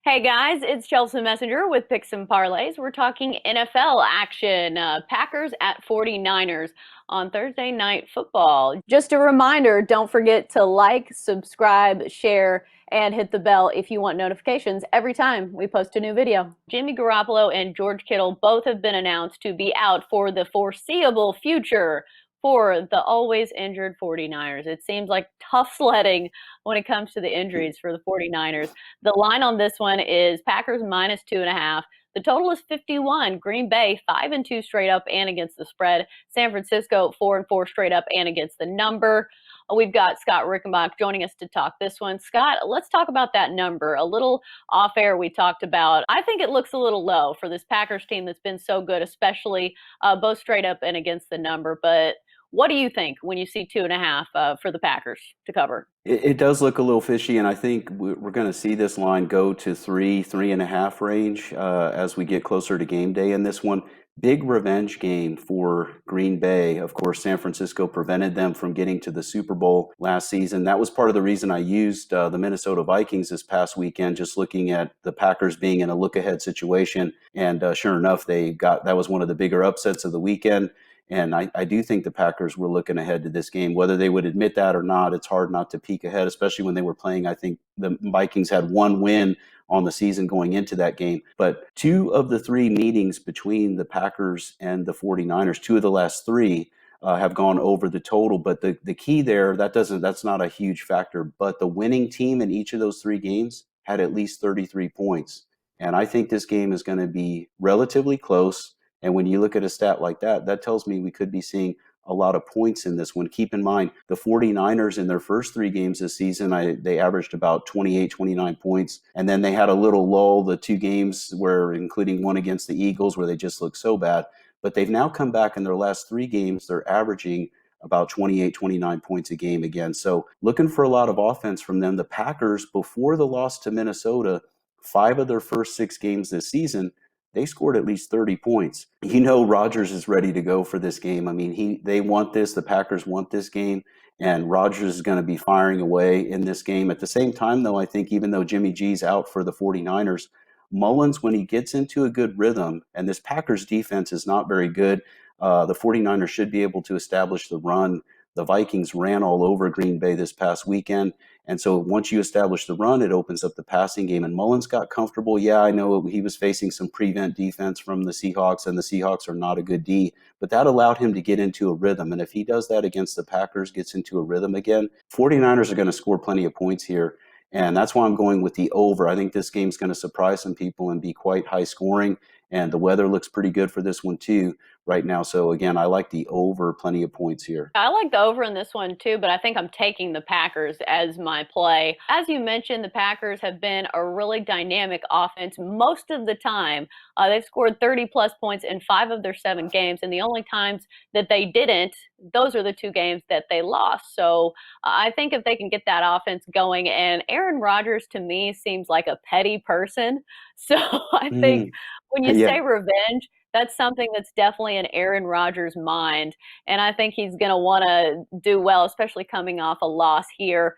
Hey guys, it's Chelsa Messenger with Picks Parlays. We're talking NFL action. Packers at 49ers on Thursday Night Football. Just a reminder, don't forget to like, subscribe, share, and hit the bell if you want notifications every time we post a new video. Jimmy Garoppolo and George Kittle both have been announced to be out for the foreseeable future for the always injured 49ers. It seems like tough sledding when it comes to the injuries for the 49ers. The line on this one is Packers minus 2.5. The total is 51. Green Bay 5-2 straight up and against the spread. San Francisco 4-4 straight up and against the number. We've got Scott Rickenbach joining us to talk this one. Scott, let's talk about that number. A little off air, we talked about. I think it looks a little low for this Packers team that's been so good, especially both straight up and against the number. But what do you think when you see 2.5 for the Packers to cover? It does look a little fishy, and I think we're going to see this line go to 3.5 range as we get closer to game day in this one. Big revenge game for Green Bay. Of course, San Francisco prevented them from getting to the Super Bowl last season. That was part of the reason I used the Minnesota Vikings this past weekend, just looking at the Packers being in a look-ahead situation. And sure enough, that was one of the bigger upsets of the weekend. And I do think the Packers were looking ahead to this game. Whether they would admit that or not, it's hard not to peek ahead, especially when they were playing. I think the Vikings had one win on the season going into that game. But two of the three meetings between the Packers and the 49ers, two of the last three, have gone over the total. But the key there, that's not a huge factor. But the winning team in each of those three games had at least 33 points. And I think this game is going to be relatively close. And when you look at a stat like that, that tells me we could be seeing a lot of points in this one. Keep in mind, the 49ers in their first three games this season, they averaged about 28, 29 points. And then they had a little lull, the two games where, including one against the Eagles, where they just looked so bad. But they've now come back in their last three games. They're averaging about 28, 29 points a game again. So looking for a lot of offense from them. The Packers, before the loss to Minnesota, five of their first six games this season, they scored at least 30 points. You know, Rodgers is ready to go for this game. I mean, they want this. The Packers want this game, and Rodgers is going to be firing away in this game. At the same time, though, I think even though Jimmy G's out for the 49ers, Mullins, when he gets into a good rhythm, and this Packers defense is not very good, the 49ers should be able to establish the run. The Vikings ran all over Green Bay this past weekend. And so once you establish the run, it opens up the passing game. And Mullins got comfortable. Yeah, I know he was facing some prevent defense from the Seahawks, and the Seahawks are not a good D, but that allowed him to get into a rhythm. And if he does that against the Packers, gets into a rhythm again, 49ers are going to score plenty of points here. And that's why I'm going with the over. I think this game's going to surprise some people and be quite high scoring. And the weather looks pretty good for this one, too, right now. So, again, I like the over plenty of points here. I like the over in this one too, but I think I'm taking the Packers as my play. As you mentioned, the Packers have been a really dynamic offense most of the time. They've scored 30 plus points in 5 of their 7 games, and the only times that they didn't, those are the 2 games that they lost. So I think if they can get that offense going, and Aaron Rodgers to me seems like a petty person. So I think Mm, when you yeah. say revenge, that's something that's definitely in Aaron Rodgers' mind. And I think he's going to want to do well, especially coming off a loss here.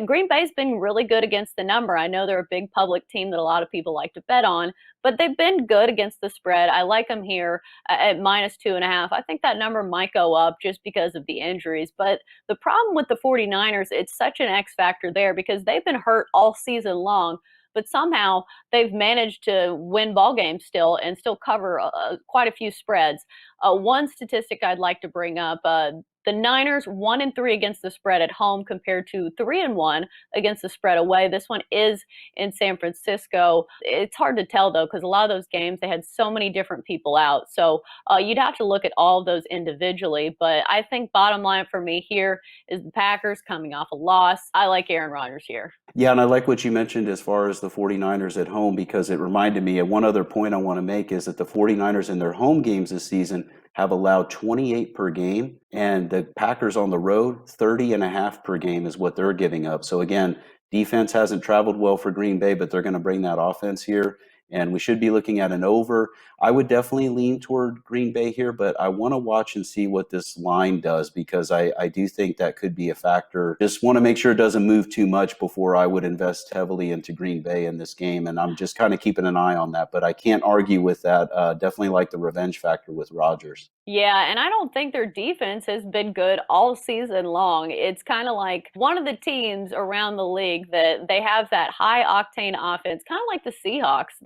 Green Bay's been really good against the number. I know they're a big public team that a lot of people like to bet on, but they've been good against the spread. I like them here at minus 2.5. I think that number might go up just because of the injuries. But the problem with the 49ers, it's such an X factor there because they've been hurt all season long, but somehow they've managed to win ball games still and still cover quite a few spreads. One statistic I'd like to bring up: the Niners 1-3 against the spread at home compared to 3-1 against the spread away. This one is in San Francisco. It's hard to tell though because a lot of those games they had so many different people out. So you'd have to look at all of those individually. But I think bottom line for me here is the Packers coming off a loss. I like Aaron Rodgers here. Yeah, and I like what you mentioned as far as the 49ers at home because it reminded me of one other point I want to make is that the 49ers in their home games this season have allowed 28 per game, and the Packers on the road, 30.5 per game is what they're giving up. So again, defense hasn't traveled well for Green Bay, but they're going to bring that offense here. and we should be looking at an over. I would definitely lean toward Green Bay here, but I want to watch and see what this line does because I do think that could be a factor. Just want to make sure it doesn't move too much before I would invest heavily into Green Bay in this game, and I'm just kind of keeping an eye on that. But I can't argue with that. Definitely like the revenge factor with Rodgers. Yeah, and I don't think their defense has been good all season long. It's kind of like one of the teams around the league that they have that high octane offense, kind of like the Seahawks.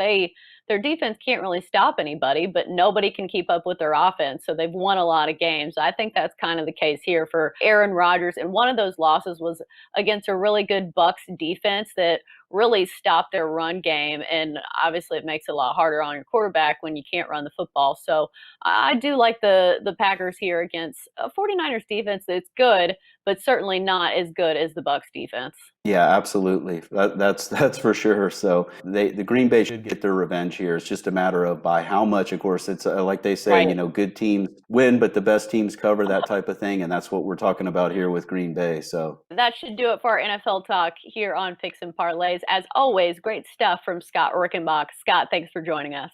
Their defense can't really stop anybody, but nobody can keep up with their offense. So they've won a lot of games. I think that's kind of the case here for Aaron Rodgers. And one of those losses was against a really good Bucks defense that really stopped their run game. And obviously it makes it a lot harder on your quarterback when you can't run the football. So I do like the Packers here against a 49ers defense that's good, but certainly not as good as the Bucks defense. Yeah, absolutely. That's for sure. So the Green Bay should get their revenge here. It's just a matter of by how much. Of course, it's like they say, Right. good teams win, but the best teams cover, that type of thing, and that's what we're talking about here with Green Bay. So That should do it for our NFL talk here on Picks and Parlays. As always, great stuff from Scott Rickenbach. Scott, thanks for joining us.